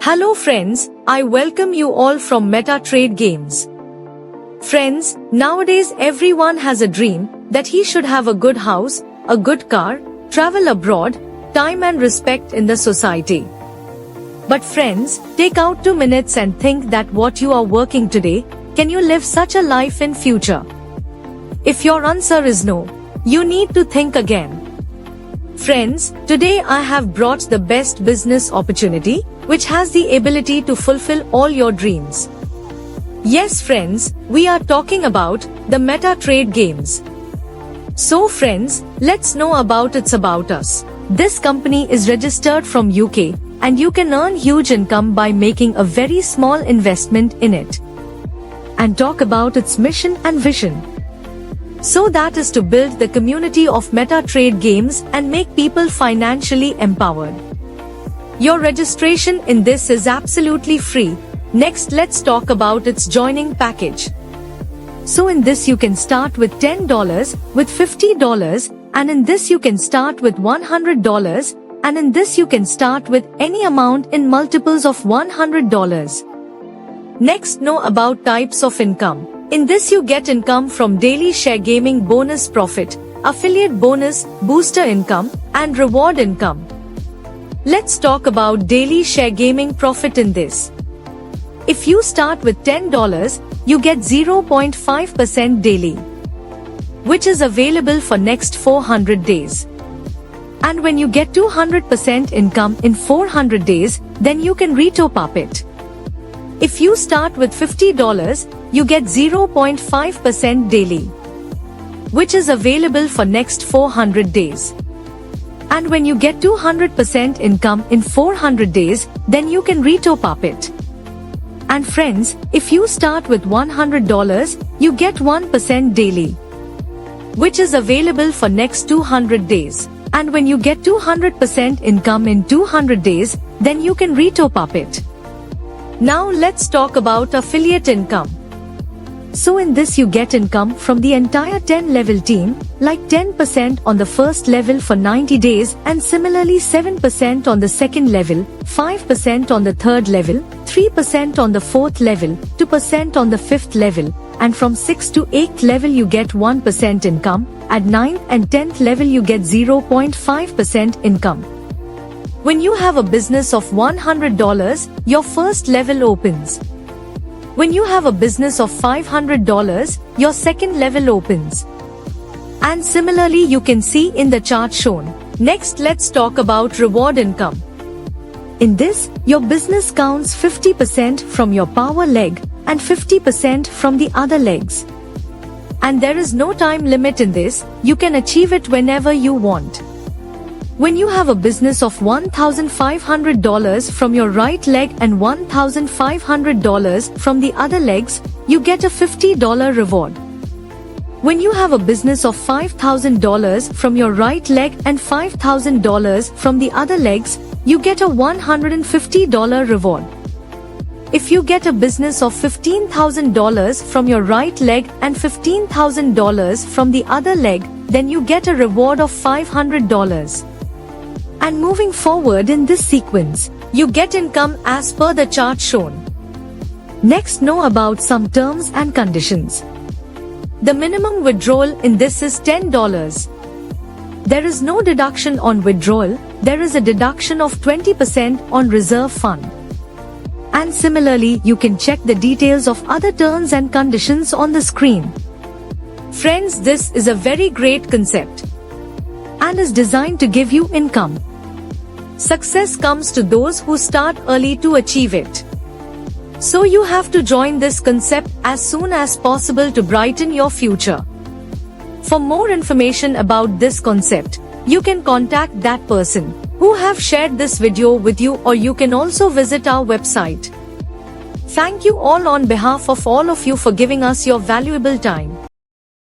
Hello friends, I welcome you all from MetaTrade Games. Friends, nowadays everyone has a dream that he should have a good house, a good car, travel abroad, time and respect in the society. But friends, take out 2 minutes and think that what you are working today, can you live such a life in future? If your answer is no, you need to think again. Friends, today I have brought the best business opportunity, which has the ability to fulfill all your dreams. Yes friends, we are talking about the MetaTrade Games. So friends, let's know about us. This company is registered from UK, and you can earn huge income by making a very small investment in it. And talk about its mission and vision. So that is to build the community of MetaTrade Games and make people financially empowered. Your registration in this is absolutely free. Next, let's talk about its joining package. So in this you can start with $10, with $50, and in this you can start with $100, and in this you can start with any amount in multiples of $100. Next, know about types of income. In this you get income from daily share gaming bonus profit, affiliate bonus, booster income, and reward income. Let's talk about daily share gaming profit in this. If you start with $10, you get 0.5% daily, which is available for next 400 days. And when you get 200% income in 400 days, then you can retop up it. If you start with $50, you get 0.5% daily, which is available for next 400 days. And when you get 200% income in 400 days, then you can retop up it. And friends, if you start with $100, you get 1% daily, which is available for next 200 days. And when you get 200% income in 200 days, then you can retop up it. Now let's talk about affiliate income. So in this you get income from the entire 10 level team, like 10% on the first level for 90 days, and similarly 7% on the second level, 5% on the third level, 3% on the fourth level, 2% on the fifth level, and from 6th to 8th level you get 1% income, at 9th and 10th level you get 0.5% income. When you have a business of $100, your first level opens. When you have a business of $500, your second level opens. And similarly you can see in the chart shown. Next, let's talk about reward income. In this, your business counts 50% from your power leg and 50% from the other legs. And there is no time limit in this, you can achieve it whenever you want. When you have a business of $1,500 from your right leg and $1,500 from the other legs, you get a $50 reward. When you have a business of $5,000 from your right leg and $5,000 from the other legs, you get a $150 reward. If you get a business of $15,000 from your right leg and $15,000 from the other leg, then you get a reward of $500. And moving forward in this sequence, you get income as per the chart shown. Next, know about some terms and conditions. The minimum withdrawal in this is $10. There is no deduction on withdrawal, there is a deduction of 20% on reserve fund. And similarly, you can check the details of other terms and conditions on the screen. Friends, this is a very great concept and is designed to give you income. Success comes to those who start early to achieve it. So you have to join this concept as soon as possible to brighten your future. For more information about this concept, you can contact that person who have shared this video with you, or you can also visit our website. Thank you all on behalf of all of you for giving us your valuable time.